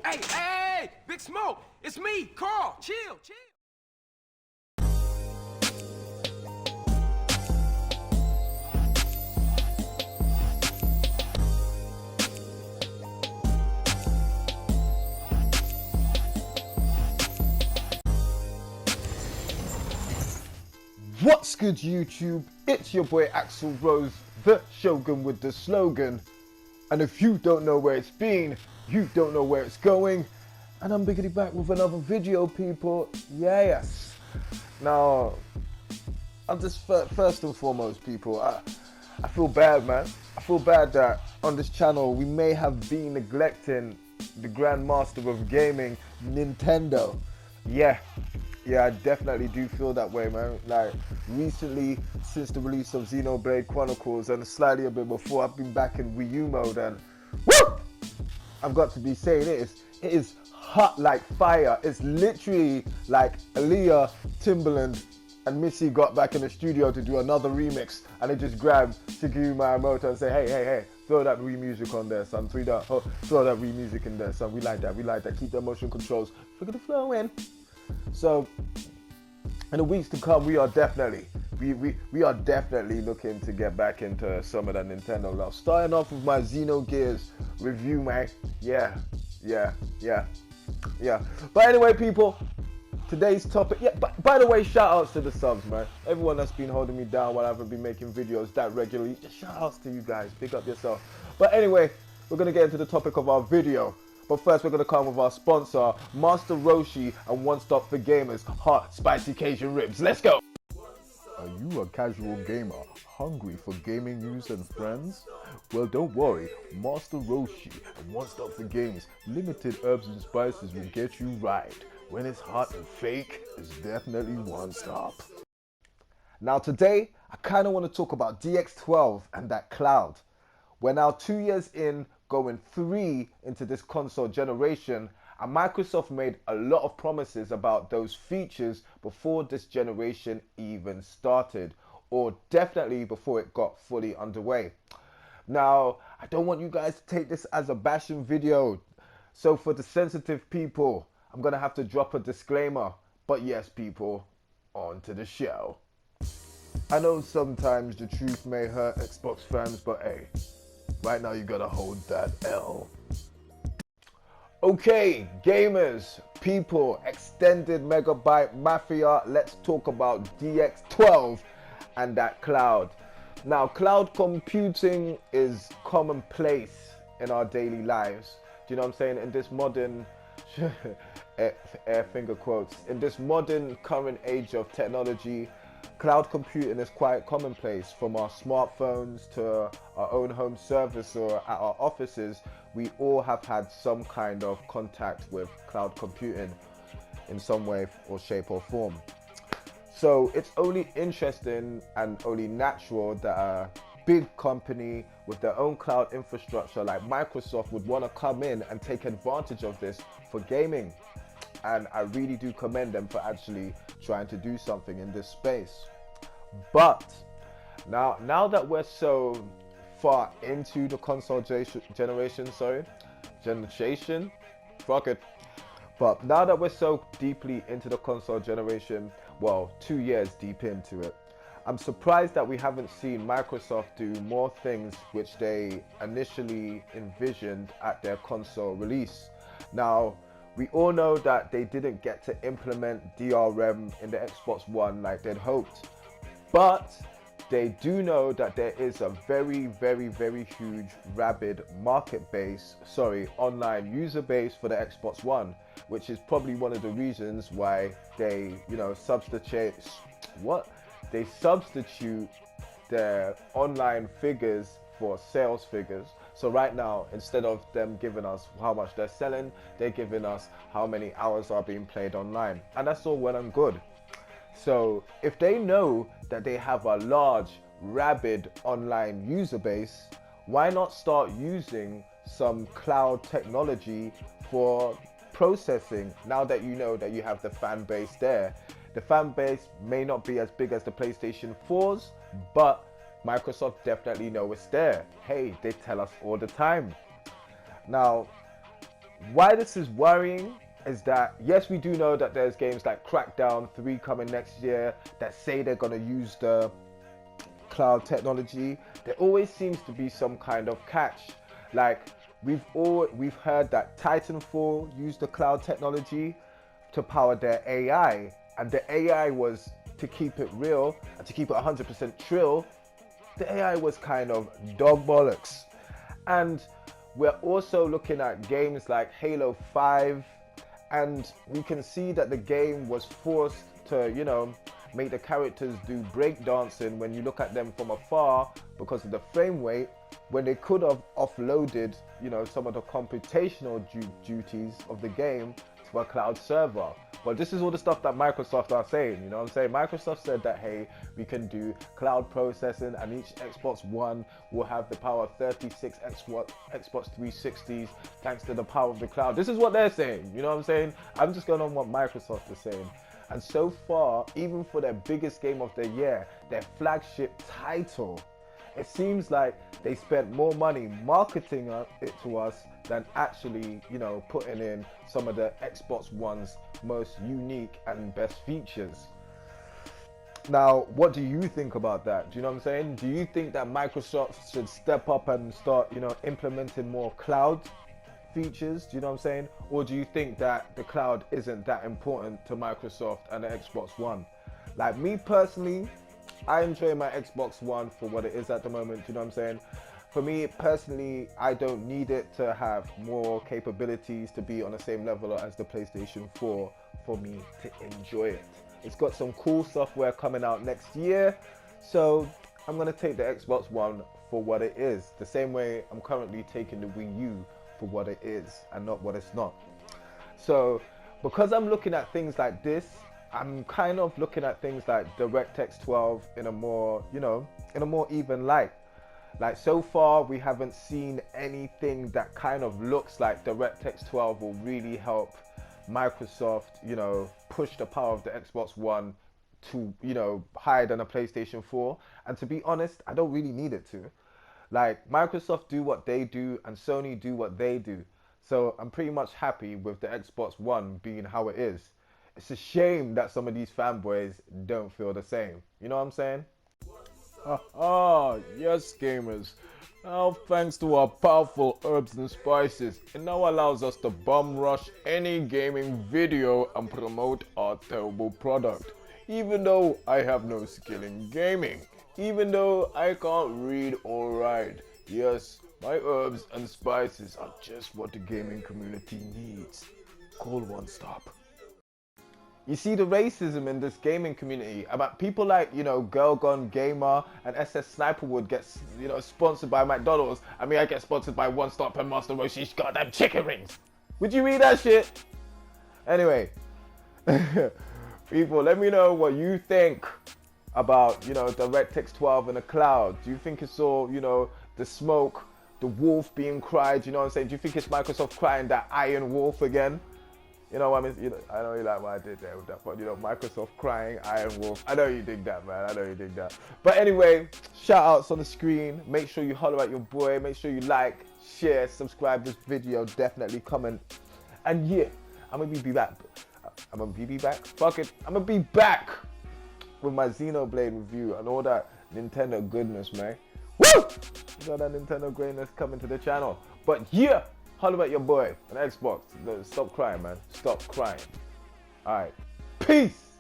Hey, Big Smoke, it's me, Carl. Chill. What's good, YouTube? It's your boy Axel Rose, the Shogun with the slogan. And if you don't know where it's been, you don't know where it's going. And I'm biggity back with another video, people. Yes. Now, I'm just first and foremost, people, I feel bad, man. I feel bad that on this channel we may have been neglecting the grandmaster of gaming, Nintendo. Yeah, I definitely do feel that way, man. Like, recently, since the release of Xenoblade Chronicles and slightly a bit before, I've been back in Wii U mode, and woo! I've got to be saying it is hot like fire. It's literally like Aaliyah, Timbaland, and Missy got back in the studio to do another remix, and they just grabbed Shigeru Miyamoto and say, hey, throw that Wii music on there, son. Throw that Wii music in there, son. We like that. Keep the motion controls. Figure the flow in. So, in the weeks to come, we are definitely looking to get back into some of that Nintendo love. Starting off with my Xenogears review, man. Yeah. But anyway, people, today's topic. Yeah, by the way, shout outs to the subs, man. Everyone that's been holding me down while I haven't been making videos that regularly. Just shout outs to you guys. Pick up yourself. But anyway, we're gonna get into the topic of our video. But first, we're going to come with our sponsor, Master Roshi and One Stop for Gamers, hot, spicy Cajun ribs. Let's go! Are you a casual gamer, hungry for gaming news and friends? Well, don't worry, Master Roshi and One Stop for Games, limited herbs and spices will get you right. When it's hot and fake, it's definitely One Stop. Now today, I kind of want to talk about DX12 and that cloud. We're now 2 years in, going 3 into this console generation, and Microsoft made a lot of promises about those features before this generation even started, or definitely before it got fully underway. Now, I don't want you guys to take this as a bashing video, so for the sensitive people, I'm gonna have to drop a disclaimer. But yes, people, on to the show. I know sometimes the truth may hurt Xbox fans, but hey, right now you gotta hold that L. Okay, gamers, people, extended megabyte mafia, let's talk about DX12 and that cloud. Now, cloud computing is commonplace in our daily lives. Do you know what I'm saying? In this modern, air finger quotes, in this modern current age of technology, cloud computing is quite commonplace. From our smartphones to our own home service or at our offices, we all have had some kind of contact with cloud computing in some way or shape or form. So it's only interesting and only natural that a big company with their own cloud infrastructure like Microsoft would want to come in and take advantage of this for gaming. And I really do commend them for actually trying to do something in this space. But now that we're so far into the console generation, fuck it. But now that we're so deeply into the console generation, well, 2 years deep into it, I'm surprised that we haven't seen Microsoft do more things which they initially envisioned at their console release. Now, we all know that they didn't get to implement DRM in the Xbox One like they'd hoped, but they do know that there is a very huge rabid online user base for the Xbox One, which is probably one of the reasons why they, substitute their online figures for sales figures. So right now, instead of them giving us how much they're selling, they're giving us how many hours are being played online. And that's all well and good. So if they know that they have a large, rabid online user base, why not start using some cloud technology for processing now that you know that you have the fan base there? The fan base may not be as big as the PlayStation 4's, but Microsoft definitely know it's there. Hey, they tell us all the time. Now, Why this is worrying is that, yes, we do know that there's games like Crackdown 3 coming next year that say they're going to use the cloud technology. There always seems to be some kind of catch. Like, we've heard that Titanfall used the cloud technology to power their AI, and the AI was, to keep it real and to keep it 100% trill, the AI was kind of dog bollocks. And we're also looking at games like Halo 5, and we can see that the game was forced to, you know, make the characters do breakdancing when you look at them from afar because of the frame rate, when they could have offloaded, you know, some of the computational duties of the game to a cloud server. But this is all the stuff that Microsoft are saying, you know what I'm saying? Microsoft said that, hey, we can do cloud processing, and each Xbox One will have the power of 36 Xbox 360s thanks to the power of the cloud. This is what they're saying, you know what I'm saying? I'm just going on what Microsoft is saying. And so far, even for their biggest game of the year, their flagship title, it seems like they spent more money marketing it to us than actually, you know, putting in some of the Xbox One's most unique and best features. Now, what do you think about that? Do you know what I'm saying? Do you think that Microsoft should step up and start, you know, implementing more cloud features? Do you know what I'm saying? Or do you think that the cloud isn't that important to Microsoft and the Xbox One? Like me personally, I enjoy my Xbox One for what it is at the moment. Do you know what I'm saying? For me personally, I don't need it to have more capabilities to be on the same level as the PlayStation 4 for me to enjoy it. It's got some cool software coming out next year, so I'm gonna take the Xbox One for what it is. The same way I'm currently taking the Wii U for what it is and not what it's not. So because I'm looking at things like this, I'm kind of looking at things like DirectX 12 in a more, you know, in a more even light. Like, so far we haven't seen anything that kind of looks like DirectX 12 will really help Microsoft, you know, push the power of the Xbox One to, you know, higher than a PlayStation 4. And to be honest, I don't really need it to. Like, Microsoft do what they do and Sony do what they do. So I'm pretty much happy with the Xbox One being how it is. It's a shame that some of these fanboys don't feel the same. You know what I'm saying? Yes, gamers. Now, thanks to our powerful herbs and spices, it now allows us to bum rush any gaming video and promote our terrible product. Even though I have no skill in gaming, even though I can't read or write, yes, my herbs and spices are just what the gaming community needs. Call One Stop. You see the racism in this gaming community about people like, you know, Girl Gone Gamer and SS Sniperwood gets, you know, sponsored by McDonald's. I mean, I get sponsored by One Stop and Master Roshi's goddamn chicken rings. Would you read that shit? Anyway, people, let me know what you think about, you know, DirectX 12 in the cloud. Do you think it's all, you know, the smoke, the wolf being cried, you know what I'm saying? Do you think it's Microsoft crying that Iron Wolf again? You know what I mean? You know, I know you like what I did there with that, but you know, Microsoft crying, Iron Wolf. I know you dig that, man. I know you dig that. But anyway, shout outs on the screen. Make sure you holler at your boy. Make sure you like, share, subscribe this video. Definitely comment. And yeah, I'm gonna be back. I'm gonna be back. Fuck it. I'm gonna be back with my Xenoblade review and all that Nintendo goodness, man. Woo! You got that Nintendo greatness coming to the channel. But yeah. Holler at your boy on Xbox. Stop crying, man. Stop crying. Alright. Peace!